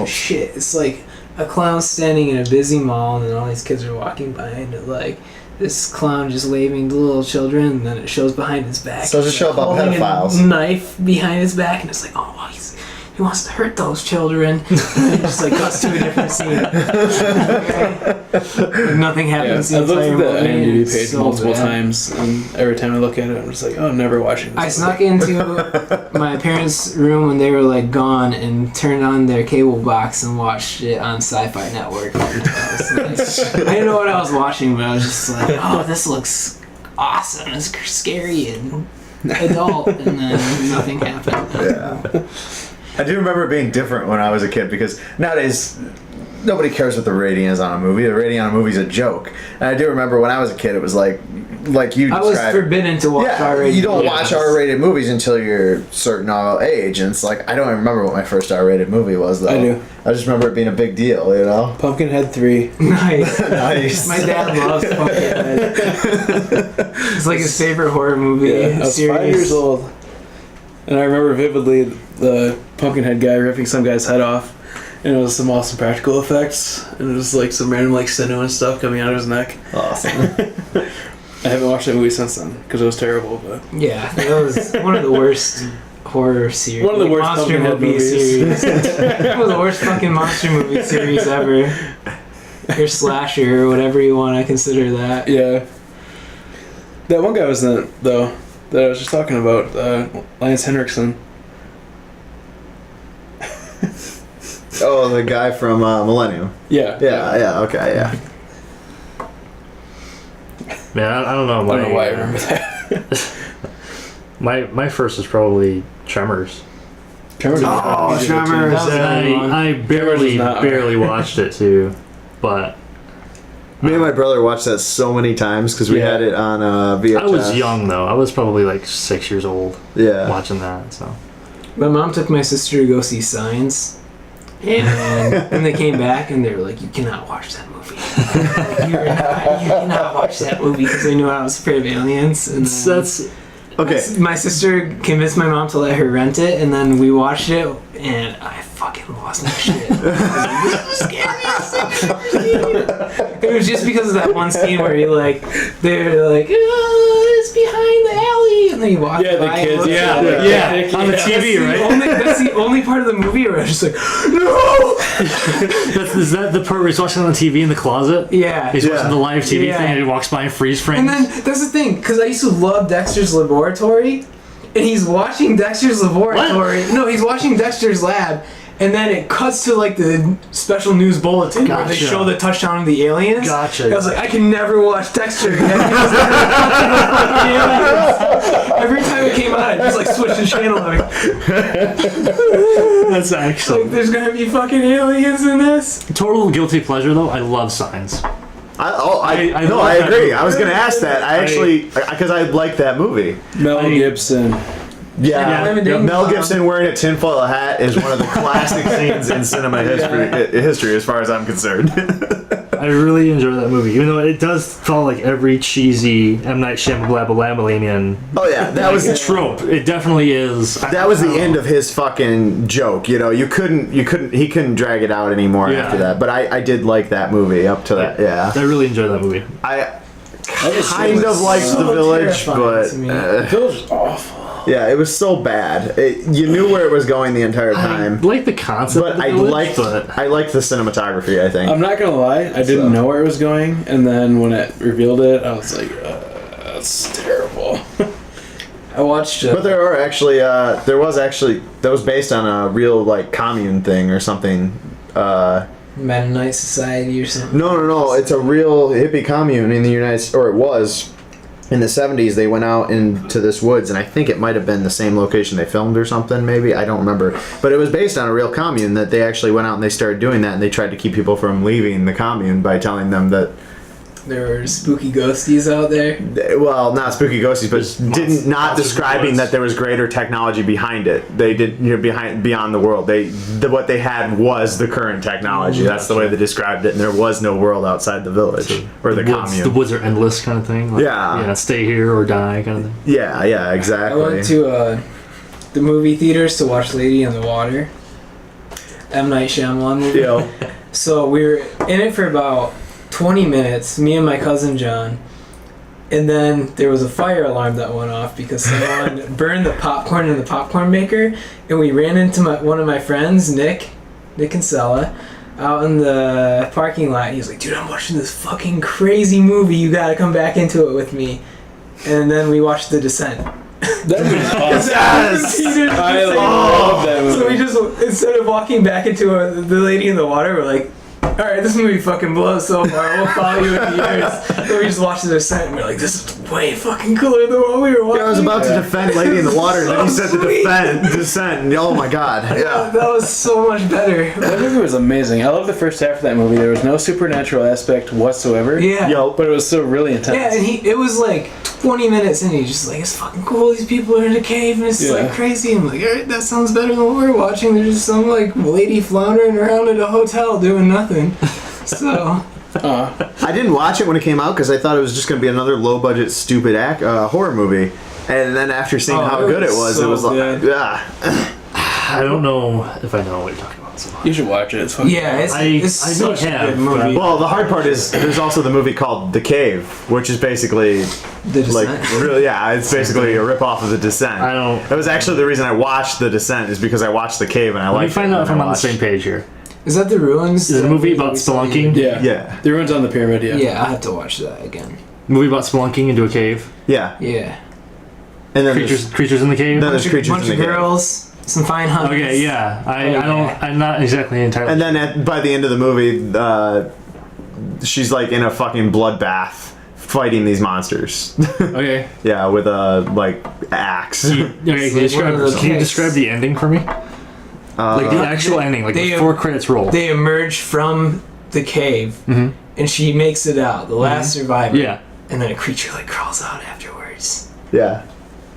Speaker 4: shit. It's like a clown standing in a busy mall, and then all these kids are walking by, and like this clown just waving to little children, and then it shows behind his back.
Speaker 3: So it's a show about pedophiles.
Speaker 4: A knife behind his back, and it's like, oh, he wants to hurt those children. And it just like cuts to a different scene. Nothing happens.
Speaker 1: I've looked at the
Speaker 4: movie.
Speaker 1: IMDb page
Speaker 4: So
Speaker 1: multiple
Speaker 4: bad.
Speaker 1: times, and every time I look at it, I'm just like, oh, I'm never watching this.
Speaker 4: I snuck into my parents' room when they were like gone and turned on their cable box and watched it on Sci-Fi Network. I didn't know what I was watching, but I was just like, oh, this looks awesome. It's scary and adult, and then nothing happened.
Speaker 3: Yeah. I do remember it being different when I was a kid because nowadays nobody cares what the rating is on a movie. The rating on a movie is a joke. And I do remember when I was a kid, it was like you described.
Speaker 4: I was forbidden to watch R-rated.
Speaker 3: You don't watch R-rated movies until you're a certain age, and it's like I don't even remember what my first R-rated movie was though.
Speaker 1: I do.
Speaker 3: I just remember it being a big deal, you know.
Speaker 1: Pumpkinhead 3.
Speaker 4: Nice.
Speaker 3: Nice.
Speaker 4: My dad loves Pumpkinhead. It's like his favorite horror movie
Speaker 1: Yeah, I was
Speaker 4: series.
Speaker 1: 5 years old, and I remember vividly the Pumpkinhead guy ripping some guy's head off, and it was some awesome practical effects, and it was like some random like sinew and stuff coming out of his neck.
Speaker 3: Awesome.
Speaker 1: I haven't watched that movie since then because it was terrible. But
Speaker 4: Yeah, that was one of the worst horror series.
Speaker 1: One of the worst
Speaker 4: monster
Speaker 1: Pumpkinhead
Speaker 4: movie
Speaker 1: movies.
Speaker 4: series. One of the worst fucking monster movie series ever. Or slasher, or whatever you want to consider that.
Speaker 1: yeah, that one guy was in it though that I was just talking about, Lance Henriksen.
Speaker 3: Oh, the guy from Millennium.
Speaker 1: Yeah.
Speaker 3: Yeah. Okay. Yeah.
Speaker 2: Man, I don't know.
Speaker 1: I don't know why I remember that.
Speaker 2: My first was probably Tremors.
Speaker 1: Tremors.
Speaker 3: Oh, Tremors.
Speaker 4: That was another one.
Speaker 2: I barely watched it too, but
Speaker 3: Me and my brother watched that so many times because we had it on VHS.
Speaker 2: I was young though. I was probably like 6 years old
Speaker 3: Yeah.
Speaker 2: watching that. So
Speaker 4: My mom took my sister to go see Signs, and then they came back and they were like, "You cannot watch that movie. You cannot watch that movie," because they knew I was afraid of aliens. And then
Speaker 2: that's
Speaker 3: Okay.
Speaker 4: my sister convinced my mom to let her rent it, and then we watched it, and I fucking lost my shit. I was like, "This is the scariest thing I've ever seen." It was just because of that one scene where they're like, "Oh, it's behind the alley," and they walk
Speaker 1: Yeah, the
Speaker 4: by and
Speaker 1: kids,
Speaker 4: look
Speaker 1: yeah,
Speaker 4: at it.
Speaker 2: Yeah, on the TV, right?
Speaker 4: That's the only part of the movie where I was just like, no!
Speaker 2: Is that the part where he's watching on the TV in the closet?
Speaker 4: Yeah.
Speaker 2: He's watching the live TV
Speaker 4: Yeah.
Speaker 2: thing and he walks by and freeze frames.
Speaker 4: And then, that's the thing, because I used to love Dexter's Laboratory, and he's watching Dexter's Laboratory. No, he's watching Dexter's Lab, and then it cuts to like the special news bulletin where they
Speaker 2: Gotcha.
Speaker 4: show the touchdown of the aliens.
Speaker 2: Gotcha.
Speaker 4: I was like, I can never watch Dexter again. Because they're touching the fucking aliens. Every time it came out, I just like switched the channel. Like,
Speaker 2: That's excellent.
Speaker 4: like, there's gonna be fucking aliens in this.
Speaker 2: Total guilty pleasure though. I love Signs.
Speaker 3: I
Speaker 2: love that
Speaker 3: agree.
Speaker 2: movie.
Speaker 3: I was gonna ask that. I actually, because I like that movie.
Speaker 1: Mel Gibson.
Speaker 3: Yeah,
Speaker 4: Yeah.
Speaker 3: Mel Gibson wearing a tinfoil hat is one of the classic scenes in cinema history, as far as I'm concerned.
Speaker 2: I really enjoy that movie, even though it does follow like every cheesy M. Night Shyamalan
Speaker 3: Oh yeah, that was
Speaker 2: trope. It definitely is.
Speaker 3: That was the end of his fucking joke. You know, he couldn't drag it out anymore
Speaker 2: Yeah.
Speaker 3: after that. But I did like that movie up to that. Yeah,
Speaker 2: I really enjoyed that movie.
Speaker 3: I kind of liked
Speaker 4: so
Speaker 3: The Village,
Speaker 4: terrifying
Speaker 3: but
Speaker 4: to me.
Speaker 1: The Village is awful.
Speaker 3: yeah, it was so bad. You knew where it was going the entire
Speaker 2: I
Speaker 3: time.
Speaker 2: like the concept,
Speaker 3: But
Speaker 2: of the
Speaker 3: I
Speaker 2: Village,
Speaker 3: liked the cinematography. I think.
Speaker 1: I'm not gonna lie, I didn't know where it was going, and then when it revealed it, I was like, that's terrible.
Speaker 4: I watched
Speaker 3: But there are actually, that was based on a real like commune thing or something.
Speaker 4: Mennonite Society or something.
Speaker 3: No. It's a real hippie commune in the United States, or it was. In the 70s, they went out into this woods, and I think it might have been the same location they filmed or something, maybe. I don't remember. But it was based on a real commune that they actually went out and they started doing that, and they tried to keep people from leaving the commune by telling them that,
Speaker 4: There were spooky ghosties out there.
Speaker 3: well, not spooky ghosties, but not
Speaker 2: monsters
Speaker 3: describing
Speaker 2: in the
Speaker 3: that there was greater technology behind it. They did, beyond the world. What they had was the current technology. That's the way they described it, and there was no world outside the village or the
Speaker 2: woods,
Speaker 3: commune.
Speaker 2: the woods are endless kind of thing. Like,
Speaker 3: Yeah.
Speaker 2: stay here or die kind of thing.
Speaker 3: Yeah,
Speaker 4: I
Speaker 3: exactly.
Speaker 4: went to the movie theaters to watch Lady in the Water. M. Night Shyamalan movie.
Speaker 3: Yo.
Speaker 4: So we were in it for about 20 minutes, me and my cousin John. And then there was a fire alarm that went off because someone burned the popcorn in the popcorn maker. And we ran into one of my friends, Nick Kinsella, out in the parking lot. He was like, dude, I'm watching this fucking crazy movie. You gotta come back into it with me. And then we watched The Descent.
Speaker 1: That was awesome.
Speaker 3: Yes!
Speaker 1: I love that movie.
Speaker 4: So we just, instead of walking back into the Lady in the Water, we're like, alright, this movie fucking blows so far, we'll follow you in the years. So we just watched The Descent and we're like, this is way fucking cooler than what we were watching.
Speaker 3: I was about to defend Lady in the Water, and then you said the
Speaker 4: Sweet.
Speaker 3: Descent, and oh my god. Yeah.
Speaker 4: That was so much better.
Speaker 1: That movie was amazing. I love the first half of that movie. There was no supernatural aspect whatsoever.
Speaker 4: Yeah.
Speaker 3: Yo,
Speaker 1: But it was still really intense.
Speaker 4: Yeah, and it was like 20 minutes and he's just like, it's fucking cool, these people are in a cave and it's
Speaker 1: Yeah.
Speaker 4: like crazy. I'm like, alright, that sounds better than what we're watching. There's just some like lady floundering around at a hotel doing nothing. So,
Speaker 3: I didn't watch it when it came out because I thought it was just going to be another low-budget, stupid horror movie. And then after seeing how good it was,
Speaker 4: so
Speaker 3: it was like,
Speaker 4: good.
Speaker 3: yeah.
Speaker 2: I don't know if I know what you're talking about. So.
Speaker 1: You should watch it. It's fun.
Speaker 4: yeah, it's
Speaker 2: I
Speaker 4: such
Speaker 2: may
Speaker 4: a
Speaker 2: have,
Speaker 4: good movie.
Speaker 3: Well, the hard part is there's also the movie called The Cave, which is basically
Speaker 4: The Descent.
Speaker 3: like really, yeah, it's basically a rip-off of The Descent.
Speaker 2: I don't.
Speaker 3: That was actually the reason I watched The Descent is because I watched The Cave and I
Speaker 2: Let me
Speaker 3: liked it.
Speaker 2: find out if
Speaker 3: and
Speaker 2: I'm
Speaker 3: I
Speaker 2: on the same
Speaker 3: watched-
Speaker 2: page here.
Speaker 4: Is that The Ruins?
Speaker 2: Is it a movie about spelunking?
Speaker 1: Yeah.
Speaker 3: Yeah.
Speaker 1: The Ruins on the Pyramid, yeah.
Speaker 4: Yeah, I have to watch that again.
Speaker 2: Movie about spelunking into a cave.
Speaker 3: Yeah.
Speaker 4: Yeah.
Speaker 3: And then
Speaker 2: Creatures in the cave.
Speaker 3: Then there's creatures
Speaker 4: Bunch
Speaker 3: in
Speaker 4: of
Speaker 3: the cave.
Speaker 4: girls, some fine hunters.
Speaker 2: Okay, yeah. I
Speaker 4: Oh,
Speaker 2: don't.
Speaker 4: yeah.
Speaker 2: I'm not exactly entirely.
Speaker 3: And then by the end of the movie, she's like in a fucking bloodbath fighting these monsters.
Speaker 2: Okay.
Speaker 3: Yeah, with a like axe.
Speaker 2: Okay, can you describe the ending for me? Like the actual ending, like
Speaker 4: they-
Speaker 2: before credits roll.
Speaker 4: They emerge from the cave, and she makes it out, the last survivor.
Speaker 2: Yeah.
Speaker 4: And then a creature like crawls out afterwards.
Speaker 3: Yeah.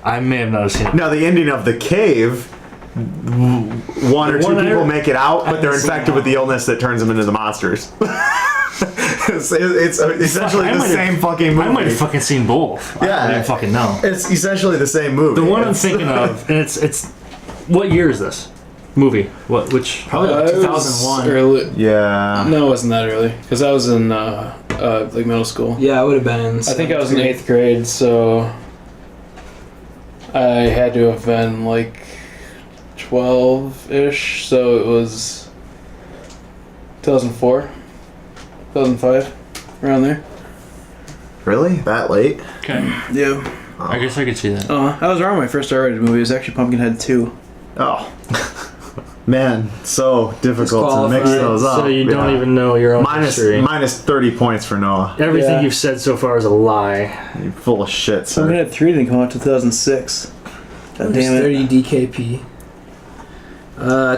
Speaker 2: I may have not seen it.
Speaker 3: Now the ending of The Cave, one or two
Speaker 2: one I
Speaker 3: people
Speaker 2: heard-
Speaker 3: make it out, but they're
Speaker 4: haven't seen
Speaker 3: infected
Speaker 4: that.
Speaker 3: with the illness that turns them into the monsters. it's essentially
Speaker 2: I
Speaker 3: the
Speaker 2: might have-
Speaker 3: same fucking movie.
Speaker 2: I might have fucking seen both.
Speaker 3: Yeah.
Speaker 2: I don't even fucking know.
Speaker 3: It's essentially the same movie.
Speaker 2: The one I'm
Speaker 3: It's-
Speaker 2: thinking of, and it's what year is this movie? Which?
Speaker 4: Probably like
Speaker 1: It was
Speaker 4: 2001.
Speaker 1: Early.
Speaker 3: Yeah.
Speaker 1: No, it wasn't that early. Because I was in like middle school.
Speaker 4: Yeah, I would have been in.
Speaker 1: I think I was in 8th grade, so I had to have been like 12-ish, so it was 2004, 2005, around there.
Speaker 3: Really? That late?
Speaker 2: Okay.
Speaker 1: Yeah.
Speaker 2: I guess I could see that.
Speaker 1: I was wrong. My first R-rated movie was actually Pumpkinhead 2.
Speaker 3: Oh. Man, so difficult to mix those up.
Speaker 2: So you don't even know your own history.
Speaker 3: Minus 30 points for Noah.
Speaker 2: Everything you've said so far is a lie.
Speaker 3: You're full of shit, sir.
Speaker 1: Pumpkinhead 3 didn't come out until 2006. God damn it.
Speaker 4: 30 DKP.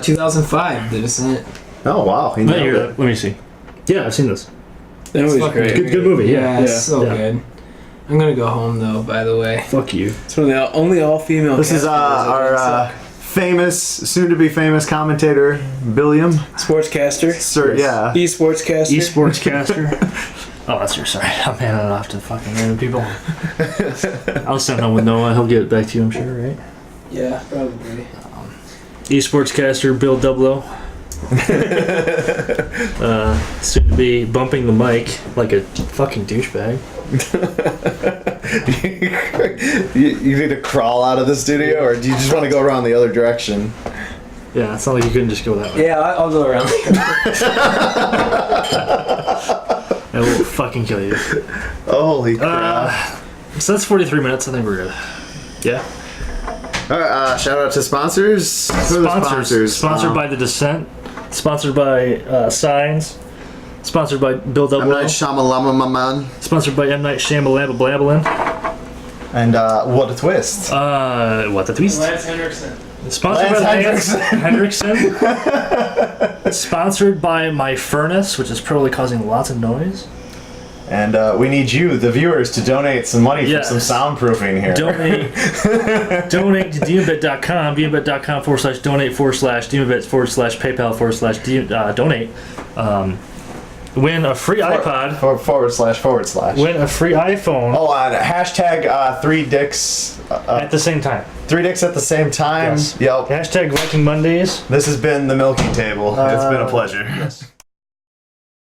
Speaker 4: 2005, The Descent.
Speaker 3: Oh, wow. He nailed it.
Speaker 2: Let me see. Yeah, I've seen this.
Speaker 1: That movie's great.
Speaker 2: Good movie, yeah.
Speaker 4: It's so good. I'm gonna go home though, by the way.
Speaker 2: Fuck you.
Speaker 1: It's one of the only all-female.
Speaker 3: This is our famous, soon-to-be famous commentator, Billiam.
Speaker 1: Sportscaster.
Speaker 3: Sir, yeah.
Speaker 1: Esportscaster.
Speaker 2: Esportscaster. Oh, that's your sorry. I'm handing it off to fucking random people. I'll send home with Noah. He'll get it back to you, I'm sure, right?
Speaker 4: Yeah, probably.
Speaker 2: Esportscaster Bill Dublo. Soon to be bumping the mic like a fucking douchebag.
Speaker 3: you need to crawl out of the studio, or do you just want to go around the other direction?
Speaker 2: Yeah, it's not like you couldn't just go that way.
Speaker 4: Yeah, I'll go around.
Speaker 2: I will fucking kill you.
Speaker 3: Holy crap.
Speaker 2: So that's 43 minutes. I think we're good. Yeah.
Speaker 3: Alright, shout out to sponsors. Who are the sponsors?
Speaker 2: Sponsored by The Descent. Sponsored by Signs. Sponsored by Bill Dublo.
Speaker 3: M. Night Shyamalan.
Speaker 2: Sponsored by M. Night Shyamalan. Blablin.
Speaker 3: And What a Twist.
Speaker 2: What the twist?
Speaker 1: Lance Henriksen.
Speaker 2: Sponsored by Lance Henriksen. Sponsored by My Furnace, which is probably causing lots of noise.
Speaker 3: And we need you, the viewers, to donate some money for some soundproofing here.
Speaker 2: Donate to DemonBit.com, DemonBit.com/donate/DemonBit/PayPal/donate. Win a free iPod.
Speaker 3: //
Speaker 2: Win a free iPhone.
Speaker 3: Oh, and hashtag 3 dicks.
Speaker 2: At the same time.
Speaker 3: 3 dicks at the same time.
Speaker 2: Yes.
Speaker 3: Yep.
Speaker 2: Hashtag Viking Mondays.
Speaker 3: This has been the Milking Table. It's been a pleasure.
Speaker 2: Yes.